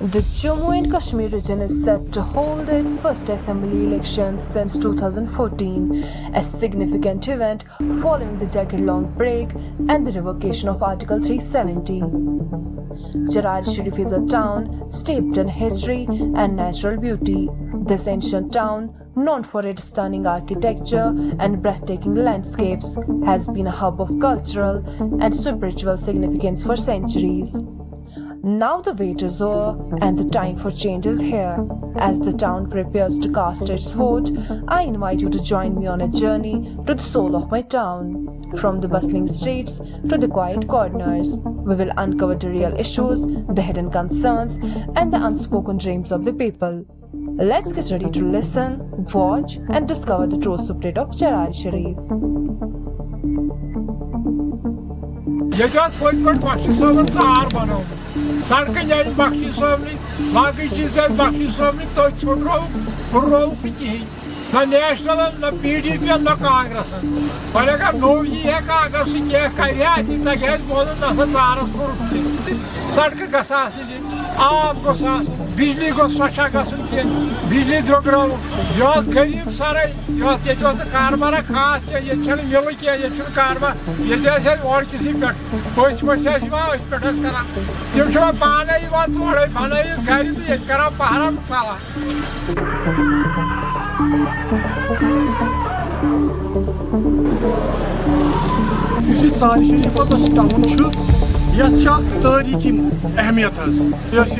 The Jammu and Kashmir region is set to hold its first assembly elections since 2014, a significant event following the decade-long break and the revocation of Article 370. Charar Sharif is a town steeped in history and natural beauty. This ancient town, known for its stunning architecture and breathtaking landscapes, has been a hub of cultural and spiritual significance for centuries. Now the wait is over and the time for change is here. As the town prepares to cast its vote, I invite you to join me on a journey to the soul of my town. From the bustling streets to the quiet corners, we will uncover the real issues, the hidden concerns, and the unspoken dreams of the people. Let's get ready to listen, watch, and discover the true spirit of Charar Sharif. Yeter polis Bakşı Sabın ağır bana. Sarkın yayın Bakşı Sabın, Bakşı Cizet Bakşı Sabın, to çukurov ki. Na national, na PDP, na Congress. Palega novi है कागज से क्या करिया जितना gas बोलो ना सारस को सड़क का सास आब को सास बिजली को स्वच्छा का सुन के बिजली जोगरो योस गरीब सारे योस ये जो कारबार खास के ये चल मिल के ये चल कारबार ये जैसे और किसी पे कोई समस्या सिवा इस पे करा जब जो पाने ही बात थोड़े पाने ही गाड़ी तो ये करा पहाड़ा साला Yusuf Şerif Tamun यह तारीखी अहमियत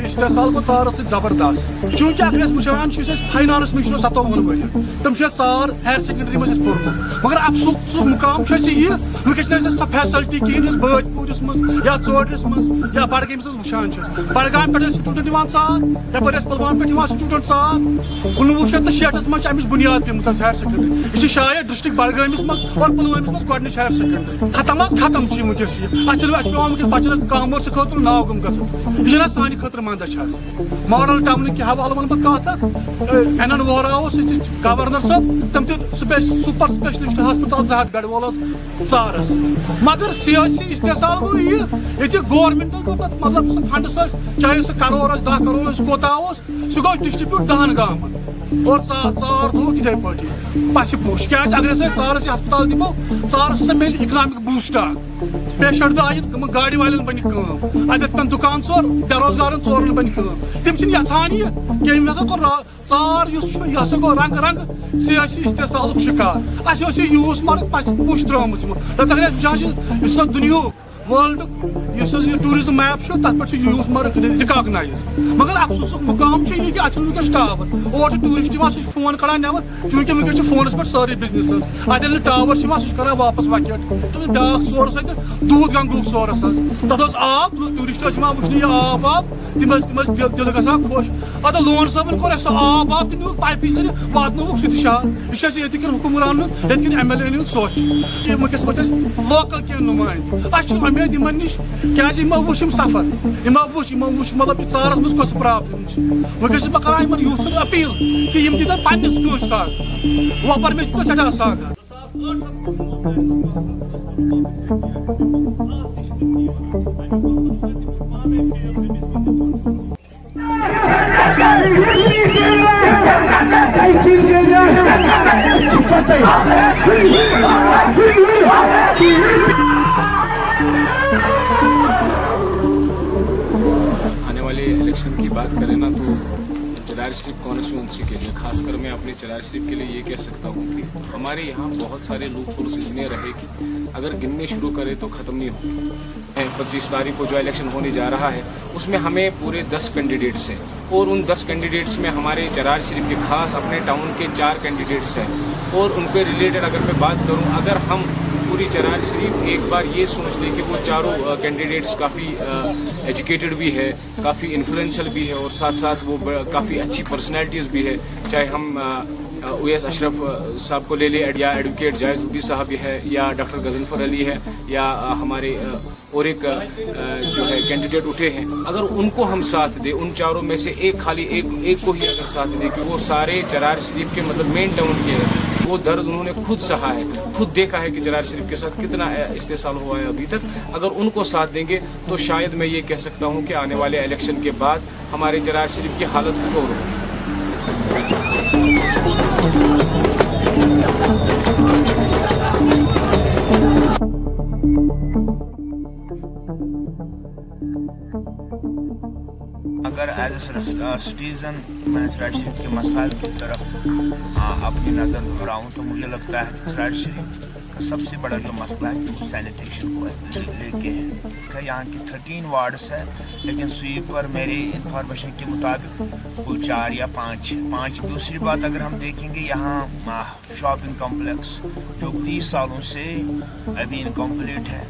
इस्तेसाल गो सारस जबरदस्त चूंकि अगर वुचान फाइनानस में 57 वन तम सार हायर सेकेंडरी मज पोर्मुत मगर अफसोस मुकाम यह वह सो फैसिलिटी कहें बाजपूरस मज या चोडरस मज या बडगमस वुचान बडगाम पे स्टूडेंट दिवान सार यपर पुलवाम पे स्टूडेंट सार 1960 मज अमिस बुनियाद पेमुत हायर सेकेंडरी यह शायद डिस्ट्रिक्ट बडगामस मज और पुलवामस मज गोडनिच हायर सेकेंडरी खत्म वुनकस यह कॉमर्स खतर नाव गम गह सान खतर मंद मॉडल टाउन के हवाले वन बह कत एन वोहरा गवर्नर सब तम सुपर स्पेशलिस्ट हस्पताल 2 बेड वोल सारस मगर सियासी इस्तेसाल गो ये गवर्नमेंट मतलब फंड चाहे सह करोड़ 10 करोड़ कोता सह गो डिस्ट्रीब्यूट 10 गाँव और चार थो इथे पे पस पुश क्या अगर चारस हस्पताल दिमो चारस मिल इकनॉमिक बूस्ट पेशेंट आयन गाड़ी वाले बन अत पे दुकान चोर बेरोजगार चोर बन तम यहान यह कोर चार यह गो रंग रंग सियासी इस्तेसाल शिकार अस यूस मर पुश त्रुम अगर वुचान दुनिया वर्ल्ड टूरिज्म मैप तथ पे यूस मर रिकॉग्नाइज मगर अफसोस मुकाम यह अत वस टावर और टूरिस्ट फोन कड़ान नबर चूंकि वनक फोनस पे सारे बिजनेस अत टावर सह वापस वकेट ब्या सोर्स दूध गंगू सोर्स तथ आब टूरिस्ट वुचन यह आब तम दिल ग खुश अत लोन सबन कोर आब तम पाइपी सर वात शहर यह हुकुमरान ये MLA सोच वनकस पे लोकल कह नुमाइंद उम्मीद इन नश क्या वुम सफर वुच मतलब चारस मज कस प्रॉब्लम वह बह कर यूथ अपील कि दिन पन्नस कस साग वपर मे सठा साग आने वाले इलेक्शन की बात करें ना तो चरार शरीफ कॉन्स्टिट्यूंसी के लिए खासकर मैं अपने चरार शरीफ के लिए ये कह सकता हूँ कि हमारे यहाँ बहुत सारे लूप होल्स इतने रहे कि अगर गिनने शुरू करें तो ख़त्म नहीं होंगे। 25 तारीख को जो इलेक्शन होने जा रहा है उसमें हमें पूरे 10 कैंडिडेट्स हैं और उन 10 कैंडिडेट्स में हमारे चरार शरीफ के खास अपने टाउन के 4 कैंडिडेट्स हैं और उनके रिलेटेड अगर मैं बात करूँ अगर हम पूरी चरार शरीफ एक बार ये सोच लें कि वो चारों कैंडिडेट्स काफ़ी एजुकेटेड भी है, काफ़ी इन्फ्लुएंशियल भी है और साथ साथ वो काफ़ी अच्छी पर्सनैलिटीज़ भी है, चाहे हम उवैस अशरफ साहब को ले लें या एडवोकेट जाहिद हुड्डी साहब है या डॉक्टर गजनफर अली है या हमारे और एक जो है कैंडिडेट उठे हैं, अगर उनको हम साथ दें उन चारों में से एक खाली एक को ही अगर साथ दें कि वो सारे चरार शरीफ के मतलब मेन टाउन के वो दर्द उन्होंने खुद सहा है, खुद देखा है कि चरार शरीफ के साथ कितना इस्तेसाल हुआ है अभी तक। अगर उनको साथ देंगे तो शायद मैं ये कह सकता हूँ कि आने वाले इलेक्शन के बाद हमारे चरार शरीफ की हालत कुछ और होगी। अगर एज ए सिटीज़न मैं चरार शरीफ के मसाइल की तरफ अपनी नज़र दोहराऊँ तो मुझे लगता है कि चरार शरीफ का सबसे बड़ा जो मसला है वो सैनिटेशन को लेके है कि यहाँ की 13 वार्ड्स है, लेकिन स्वीप पर मेरी इंफॉर्मेशन के मुताबिक कुल 4 या 5। दूसरी बात अगर हम देखेंगे यहाँ शॉपिंग कॉम्प्लेक्स जो 30 सालों से अभी इनकम्प्लीट है।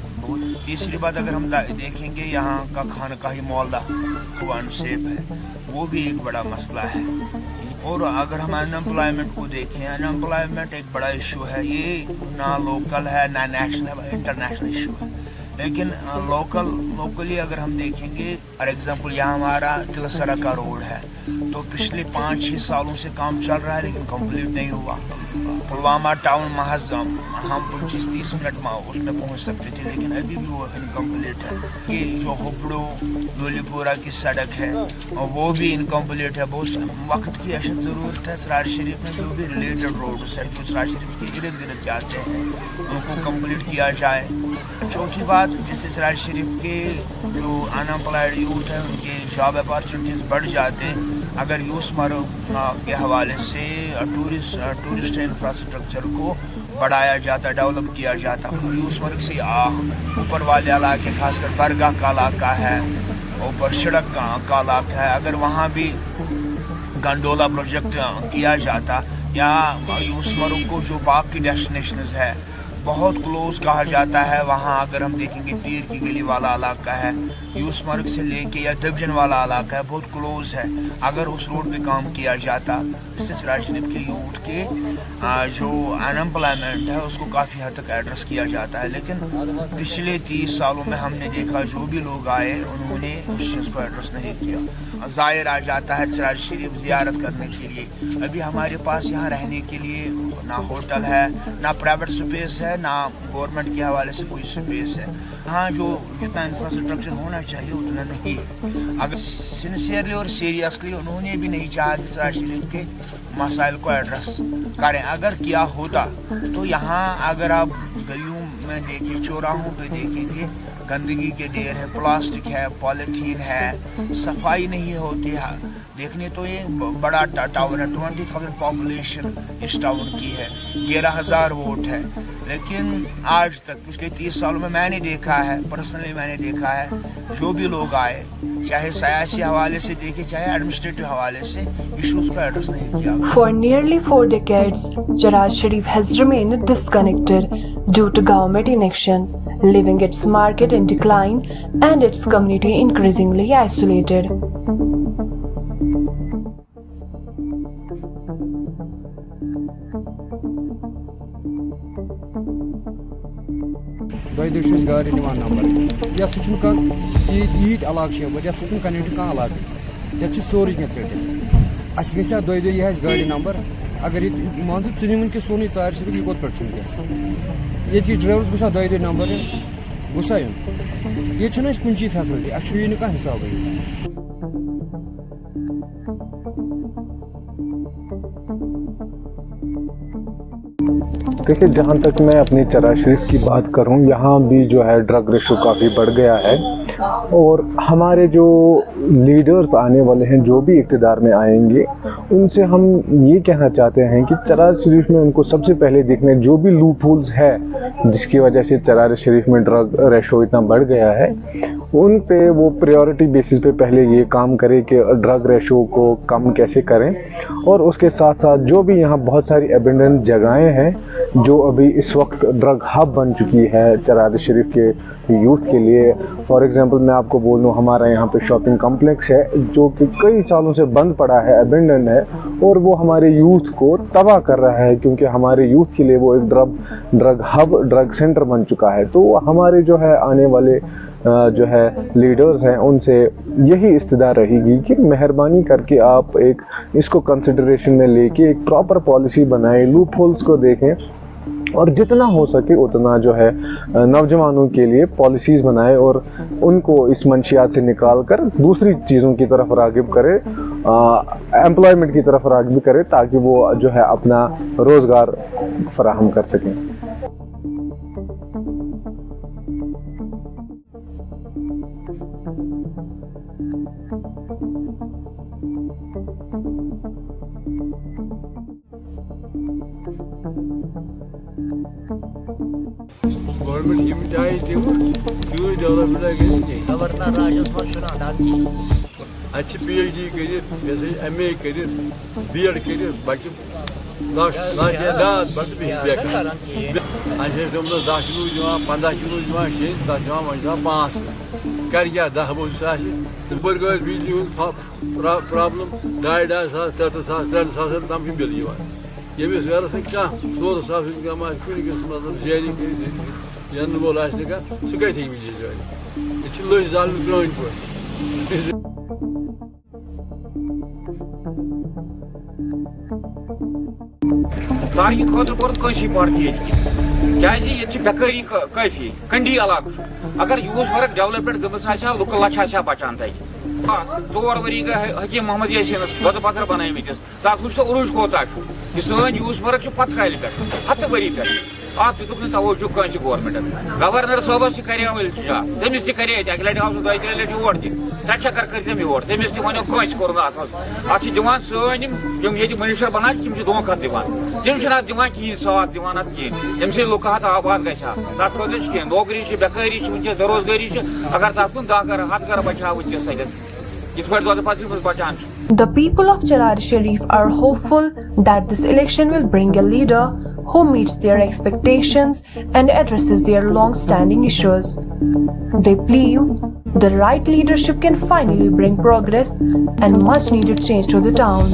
तीसरी बात अगर हम देखेंगे यहाँ का खानकाही मोहल्ला वो अनसेफ है, वो भी एक बड़ा मसला है। और अगर हम अनएम्प्लॉयमेंट को देखें, अनएम्प्लॉयमेंट एक बड़ा इशू है, ये ना लोकल है ना नेशनल है, इंटरनेशनल इशू है। लेकिन लोकली अगर हम देखेंगे, फॉर एग्जांपल यहाँ हमारा तिलसरा का रोड है, तो पिछले 5-6 सालों से काम चल रहा है लेकिन कंप्लीट नहीं हुआ। पुलवामा टाउन महज हम 25-30 मिनट में उसमें पहुंच सकते थे, लेकिन अभी भी वो इनकम्प्लीट है। कि जो हुबड़ो लोलीपुरा की सड़क है वो भी इनकम्प्लीट है। बहुत वक्त की अशद ज़रूरत है चरार शरीफ में जो भी रिलेटेड रोड्स हैं जो चरार शरीफ के इर्द गिर्द जाते हैं उनको कम्प्लीट किया जाए। चौथी बात, जिससे चरार शरीफ के जो अनएम्प्लॉयड यूथ है उनके जॉब अपॉर्चुनिटीज़ बढ़ जाते अगर यूस मारो के हवाले से टूरिस्ट इंफ्रास्ट्रक्चर को बढ़ाया जाता, डेवलप किया जाता। यूस मार्ग से ऊपर वाले इलाके खासकर बरगाह का इलाका है, ऊपर सड़क का इलाका है, अगर वहाँ भी गंडोला प्रोजेक्ट किया जाता या यूस मार्ग को जो बाकी डेस्टिनेशंस है बहुत क्लोज कहा जाता है, वहाँ अगर हम देखेंगे पीर की गली वाला इलाका है, यूस मार्ग से लेके या डिवीजन वाला इलाका है, बहुत क्लोज है। अगर उस रोड पे काम किया जाता इससे चरार शरीफ के यूथ के जो अनएम्प्लॉयमेंट है उसको काफ़ी हद तक एड्रेस किया जाता है। लेकिन पिछले 30 सालों में हमने देखा जो भी लोग आए उन्होंने उस चीज़ को एड्रेस नहीं किया। ज़ाहिर आ जाता है चरार शरीफ ज़ियारत करने के लिए, अभी हमारे पास यहाँ रहने के लिए ना होटल है, ना प्राइवेट स्पेस है, ना गवर्नमेंट के हवाले से कोई स्पेस है। हाँ, जो जितना इंफ्रास्ट्रक्चर होना चाहिए उतना नहीं है। अगर सिंसियरली और सीरियसली उन्होंने भी नहीं चाहा कि चरार शरीफ के मसाइल को एड्रेस करें, अगर किया होता तो यहाँ अगर आप गलियों में देखें, चौराहों पे देखेंगे गंदगी के ढेर है, प्लास्टिक है, पॉलीथीन है, सफाई नहीं होती है। देखने तो ये बड़ा टाउन है, 20,000 पॉपुलेशन इस टाउन की है, 11,000 वोट है, लेकिन आज तक पिछले 30 सालों में मैंने देखा है, पर्सनली मैंने देखा है जो भी लोग आए चाहे सियासी हवाले से देखे चाहे एडमिनिस्ट्रेटिव हवाले से इशूज को एड्रेस नहीं किया। For nearly 4 decades, Charar Sharif has remained disconnected due to government inaction, leaving its market in decline and its community increasingly isolated. Doyduş gari nivan number. Ya suçun kan yiğit alak şey var ya suçun kan yedi kan alak. Ya çi sorry geçirdi. Aşkesa doydu yaz gari number. Agar it manzı tunimun ke soni çar şirki kot perçun kes. Yetki drivers gusa doydu number gusa yun. Ye çuneş kunci facility. Actually ne ka hisab है. देखिए, जहाँ तक मैं अपनी चरार शरीफ की बात करूँ, यहाँ भी जो है ड्रग रेशो काफ़ी बढ़ गया है और हमारे जो लीडर्स आने वाले हैं जो भी इक़्तिदार में आएंगे उनसे हम ये कहना चाहते हैं कि चरार शरीफ में उनको सबसे पहले देखने जो भी लूप होल्स है जिसकी वजह से चरार शरीफ में ड्रग रेशो इतना बढ़ गया है उन पे वो प्रायोरिटी बेसिस पे पहले ये काम करे कि ड्रग रेशो को कम कैसे करें और उसके साथ साथ जो भी यहाँ बहुत सारी एबेंडेंट जगहें हैं जो अभी इस वक्त ड्रग हब बन चुकी है चरार शरीफ के यूथ के लिए। फॉर एग्जांपल मैं आपको बोल दूँ, हमारा यहाँ पे शॉपिंग कॉम्प्लेक्स है जो कि कई सालों से बंद पड़ा है, एबेंडन है और वो हमारे यूथ को तबाह कर रहा है क्योंकि हमारे यूथ के लिए वो एक ड्रग हब ड्रग सेंटर बन चुका है। तो हमारे जो है आने वाले जो है लीडर्स हैं उनसे यही इस्तदा रहेगी कि मेहरबानी करके आप एक इसको कंसिडरेशन में लेके एक प्रॉपर पॉलिसी बनाएं, लूप होल्स को देखें और जितना हो सके उतना जो है नौजवानों के लिए पॉलिसीज़ बनाए और उनको इस मंशियात से निकाल कर दूसरी चीज़ों की तरफ राग़िब करे, एम्प्लॉयमेंट की तरफ राग़िब करे ताकि वो जो है अपना रोज़गार फराहम कर सकें। गवर्नमेंट की चाहे क्यों डेवलपमेंट गवर्नर राजस्थान अच्छी PhD करिए जैसे MA करिए B.Ed करिए बाकी तुम 10 किलो दिवान 15 किलो दिवान 10 दिवान वह 5 कर 10 वो पर गए बिजली प्रॉब्लम 2,500 तम बिल यमिस गरस क्या 100,000 मतलब शेयरिंग जन वोल सह कत बिजली लज जाल ग्रोन पे सारी खुद पार्टी ये बेकारी काफी कंडी इलाक अगर यूस वर्क डेवलपमेंट गम लुक लच बचान तक 4 वरी गए हकीम मोहम्मद यासीन दद पथर बनमिस तथ उरूज कोता यह सन यूस वर्क पथ काल पे 10 वरी पे अत दुक तवज्जो कह गवर्नमेंट गवर्नर सोबस कर इल्तिजा तमिस तक अक लट आव 2-3 लट योर तक चक्कर कर योर तमिस वो कह कोर अत दिवान सन ये मनुष्य बनान तम धोखा दिवान तम दिवान कहें साथ दिवान अत कहें तम से लुक आबाद गा तथ खुद कहें नौकरी बेकारी वनस बेरोजगारी अगर तथ कुन 10 घर 7 घर बचा वनस इत पे दो पथ बचान। The people of Cherari Sharif are hopeful that this election will bring a leader who meets their expectations and addresses their long-standing issues. They believe the right leadership can finally bring progress and much-needed change to the town.